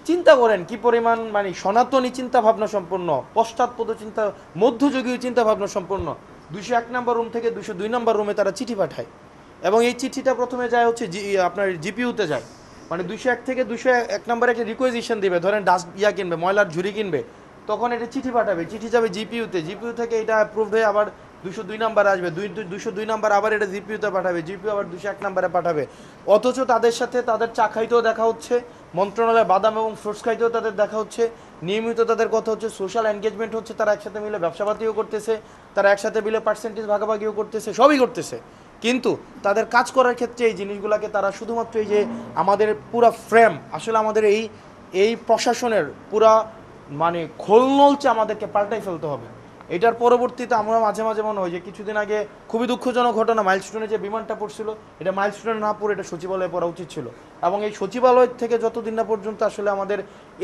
চিন্তা করেন কি পরিমাণ মানে সনাতনী চিন্তা ভাবনা সম্পন্ন, পশ্চাৎপদ চিন্তা, মধ্যযুগীয় চিন্তা ভাবনা সম্পন্ন। 201 নম্বর রুম থেকে 202 নম্বর রুমে তারা চিঠি পাঠায়, এবং এই চিঠিটা প্রথমে যায় হচ্ছে আপনার জিপিইউতে যায়। মানে 201 থেকে 201 নম্বরে একটা রিকোয়েজিশন দিবে, ধরেন ডাস্ট কিনবে, ময়লার ঝুড়ি কিনবে, তখন এটা চিঠি পাঠাবে, চিঠি যাবে জিপিইউতে, জিপিইউ থেকে এটা অ্যাপ্রুভড হয়ে আবার 202 নাম্বার আসবে, 202 নাম্বার আবার এটা জিপিইউতে পাঠাবে, জিপিইউ আবার 201 নাম্বারে পাঠাবে। অথচ তাদের সাথে তাদের চা খাইতেও দেখা হচ্ছে, মন্ত্রণালয়ে বাদাম এবং ফ্রুটস খাইতেও তাদের দেখা হচ্ছে, নিয়মিত তাদের কথা হচ্ছে, সোশ্যাল এনগেজমেন্ট হচ্ছে, তারা একসাথে মিলে ব্যবসাপাতিও করতেছে, তারা একসাথে মিলে পার্সেন্টেজ ভাগাভাগিও করতেছে, সবই করতেছে। কিন্তু তাদের কাজ করার ক্ষেত্রে এই জিনিসগুলোকে তারা শুধুমাত্র এই যে আমাদের পুরা ফ্রেম, আসলে আমাদের এই এই প্রশাসনের পুরা মানে খোলনলচে আমাদেরকে পাল্টাই ফেলতে হবে। এটার পরবর্তীতে আমরা মাঝে মাঝে মনে হয় যে কিছুদিন আগে খুবই দুঃখজনক ঘটনা, মাইলস্টোনে যে বিমানটা পড়ছিল, এটা মাইলস্টোনে না পড়ে এটা সচিবালয়ে পড়া উচিত ছিল। এবং এই সচিবালয় থেকে যতদিন না পর্যন্ত আসলে আমাদের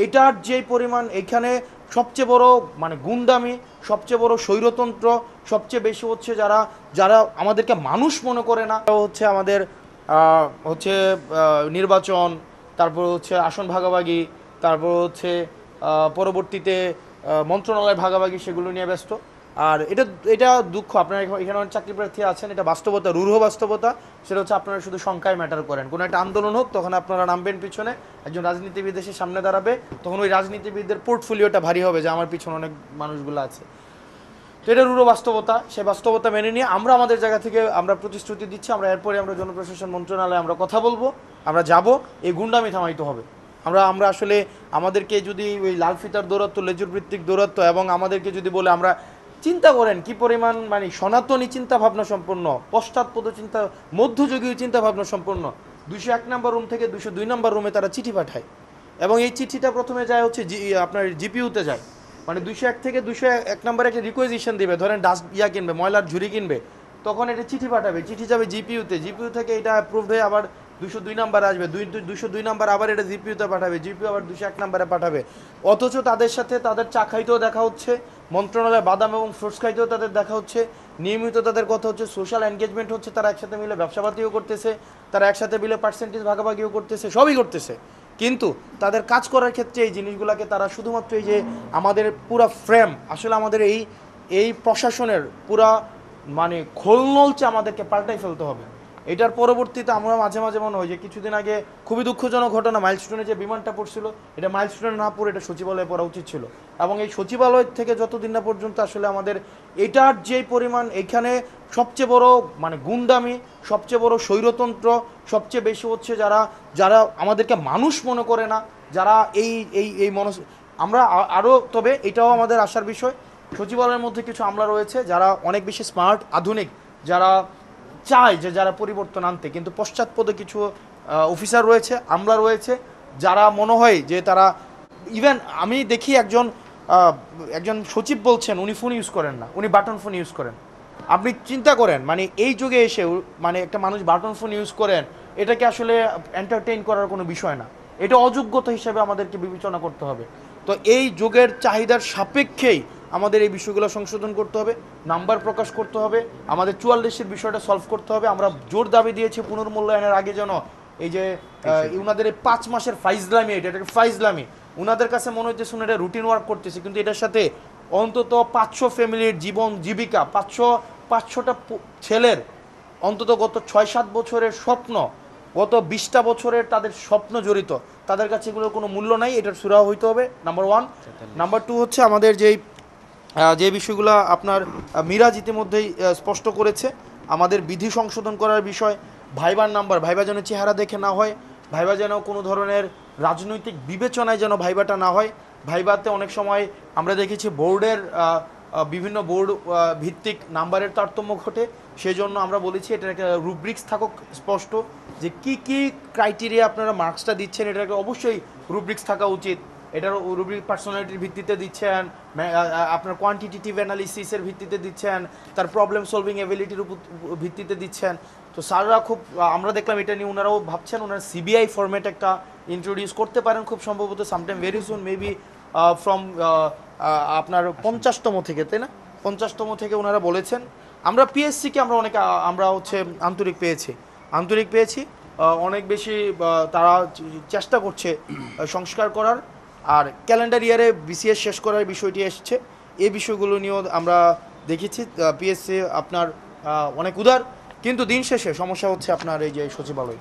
এটার যে পরিমাণ, এখানে সবচেয়ে বড় মানে গুন্ডামি, সবচেয়ে বড় স্বৈরতন্ত্র, সবচেয়ে বেশি হচ্ছে যারা যারা আমাদেরকে মানুষ মনে করে না, হচ্ছে আমাদের হচ্ছে নির্বাচন, তারপর হচ্ছে আসন ভাগাভাগি, তারপর হচ্ছে পরবর্তীতে মন্ত্রণালয় ভাগাভাগি, সেগুলো নিয়ে ব্যস্ত। আর এটা এটা দুঃখ, আপনারা এখানে অনেক চাকরি প্রার্থী আছেন, এটা বাস্তবতা, রূঢ় বাস্তবতা। সেটা হচ্ছে আপনারা শুধু সংখ্যায় ম্যাটার করেন। কোনো একটা আন্দোলন হোক, তখন আপনারা নামবেন পিছনে, একজন রাজনীতিবিদ এসে সামনে দাঁড়াবে, তখন ওই রাজনীতিবিদদের পোর্টফোলিওটা ভারী হবে যে আমার পিছনে অনেক মানুষগুলো আছে। তো এটা রূঢ় বাস্তবতা, সেই বাস্তবতা মেনে নিয়ে আমরা আমাদের জায়গা থেকে আমরা প্রতিশ্রুতি দিচ্ছি, আমরা এরপরে আমরা জনপ্রশাসন মন্ত্রণালয়ে আমরা কথা বলবো, আমরা যাব, এই গুন্ডামি থামাইতে হবে। আমরা আসলে আমাদেরকে যদি ওই লাল ফিতার দৌরত্ব, লেজুর ভিত্তিক দৌরত্ব, এবং আমাদেরকে যদি বলে, আমরা চিন্তা করেন কি পরিমাণ মানে সনাতনী চিন্তা ভাবনা সম্পন্ন, পশ্চাৎপদ চিন্তা, মধ্যযুগীয় চিন্তা ভাবনা সম্পন্ন। 201 নম্বর রুম থেকে 202 নম্বর রুমে তারা চিঠি পাঠায়, এবং এই চিঠিটা প্রথমে যায় হচ্ছে আপনার জিপিইউতে যায়। মানে 201 থেকে 201 নম্বরে একটা রিকোয়েজিশন দিবে, ধরেন ডাস্ট কিনবে, ময়লার ঝুড়ি কিনবে, তখন এটা চিঠি পাঠাবে, চিঠি যাবে জিপিইউতে, জিপিইউ থেকে এটা অ্যাপ্রুভড হয়ে আবার 202 নাম্বার আসবে, 202 নাম্বার আবার এটা জিপিইউতে পাঠাবে, জিপিইউ আবার 201 নাম্বারে পাঠাবে। অথচ তাদের সাথে তাদের চা খাইতেও দেখা হচ্ছে, মন্ত্রণালয়ে বাদাম এবং ফ্রুটস খাইতেও তাদের দেখা হচ্ছে, নিয়মিত তাদের কথা হচ্ছে, সোশ্যাল এনগেজমেন্ট হচ্ছে, তারা একসাথে মিলে ব্যবসাপাতিও করতেছে, তারা একসাথে মিলে পার্সেন্টেজ ভাগাভাগিও করতেছে, সবই করতেছে। কিন্তু তাদের কাজ করার ক্ষেত্রে এই জিনিসগুলোকে তারা শুধুমাত্র এই যে আমাদের পুরা ফ্রেম, আসলে আমাদের এই এই প্রশাসনের পুরা মানে খোলনলচে আমাদেরকে পাল্টাই ফেলতে হবে। এটার পরবর্তীতে আমরা মাঝে মাঝে মনে হয় যে কিছুদিন আগে খুবই দুঃখজনক ঘটনা, মাইলস্টোনে যে বিমানটা পড়ছিল, এটা মাইলস্টোনে না পড়ে এটা সচিবালয়ে পড়া উচিত ছিল। এবং এই সচিবালয় থেকে যতদিন না পর্যন্ত আসলে আমাদের এটার যে পরিমাণ, এখানে সবচেয়ে বড় মানে গুন্ডামি, সবচেয়ে বড় স্বৈরতন্ত্র, সবচেয়ে বেশি হচ্ছে যারা যারা আমাদেরকে মানুষ মনে করে না, যারা এই এই এই আমরা আরও, তবে এটাও আমাদের আশার বিষয়, সচিবালয়ের মধ্যে কিছু আমলা রয়েছে যারা অনেক বেশি স্মার্ট, আধুনিক, যারা চায় যে যারা পরিবর্তন আনতে, কিন্তু পশ্চাৎপদে কিছু অফিসার রয়েছে, আমলা রয়েছে, যারা মনে হয় যে তারা ইভেন আমি দেখি একজন একজন সচিব বলছেন উনি ফোন ইউজ করেন না, উনি বাটন ফোন ইউজ করেন। আপনি চিন্তা করেন মানে এই যুগে এসে মানে একটা মানুষ বাটন ফোন ইউজ করেন, এটাকে আসলে এন্টারটেইন করার কোনো বিষয় না, এটা অযোগ্যতা হিসেবে আমাদেরকে বিবেচনা করতে হবে। তো এই যুগের চাহিদার সাপেক্ষেই আমাদের এই বিষয়গুলো সংশোধন করতে হবে, নাম্বার প্রকাশ করতে হবে, আমাদের 44-এর বিষয়টা সলভ করতে হবে। আমরা জোর দাবি দিয়েছি পুনর্মূল্যায়নের আগে যেন এই যে উনাদের এই 5 মাসের ফাইজলামি, এটাকে ফাইজলামি, উনাদের কাছে মনে হচ্ছে শুনে এটা রুটিন ওয়ার্ক করতেছে, কিন্তু এটার সাথে অন্তত 500 ফ্যামিলির জীবন জীবিকা, 500টা ছেলের অন্তত গত 6-7 বছরের স্বপ্ন, গত 20টা বছরের তাদের স্বপ্ন জড়িত, তাদের কাছে এগুলোর কোনো মূল্য নাই। এটার সুরাহা হইতে হবে, নাম্বার 1। নাম্বার 2 হচ্ছে আমাদের যে বিষয়গুলো আপনার মিরাজ ইতিমধ্যেই স্পষ্ট করেছে, আমাদের বিধি সংশোধন করার বিষয়, ভাইবার নাম্বার, ভাইবা যেন চেহারা দেখে না হয়, ভাইবা যেন কোনো ধরনের রাজনৈতিক বিবেচনায় যেন ভাইবাটা না হয়। ভাইবাতে অনেক সময় আমরা দেখেছি বোর্ডের বিভিন্ন বোর্ড ভিত্তিক নাম্বারের তারতম্য ঘটে, সেই জন্য আমরা বলেছি এটার একটা রুব্রিক্স থাকুক স্পষ্ট, যে কি কি ক্রাইটেরিয়া আপনারা মার্কসটা দিচ্ছেন, এটাকে অবশ্যই রুব্রিক্স থাকা উচিত। এটার রুব্রিক পার্সোনালিটির ভিত্তিতে দিচ্ছেন, আপনার কোয়ান্টিটেটিভ অ্যানালিসিসের ভিত্তিতে দিচ্ছেন, তার প্রবলেম সলভিং এবিলিটির ভিত্তিতে দিচ্ছেন। তো স্যাররা খুব, আমরা দেখলাম এটা নিয়ে ওনারাও ভাবছেন, ওনারা সিবিআই ফরম্যাট একটা ইন্ট্রোডিউস করতে পারেন খুব সম্ভবত sometime very soon, maybe from আপনার 50তম থেকে, তাই না, 50তম থেকে ওনারা বলেছেন। আমরা পিএসসিকে আমরা অনেক আমরা হচ্ছে আন্তরিক পেয়েছি, অনেক বেশি তারা চেষ্টা করছে সংস্কার করার, আর ক্যালেন্ডার ইয়ারে বিসিএস শেষ করার বিষয়টি এসছে। এই বিষয়গুলো নিয়েও আমরা দেখেছি পিএসসি আপনার অনেক উদার, কিন্তু দিন শেষে সমস্যা হচ্ছে আপনার এই যে সচিবালয়।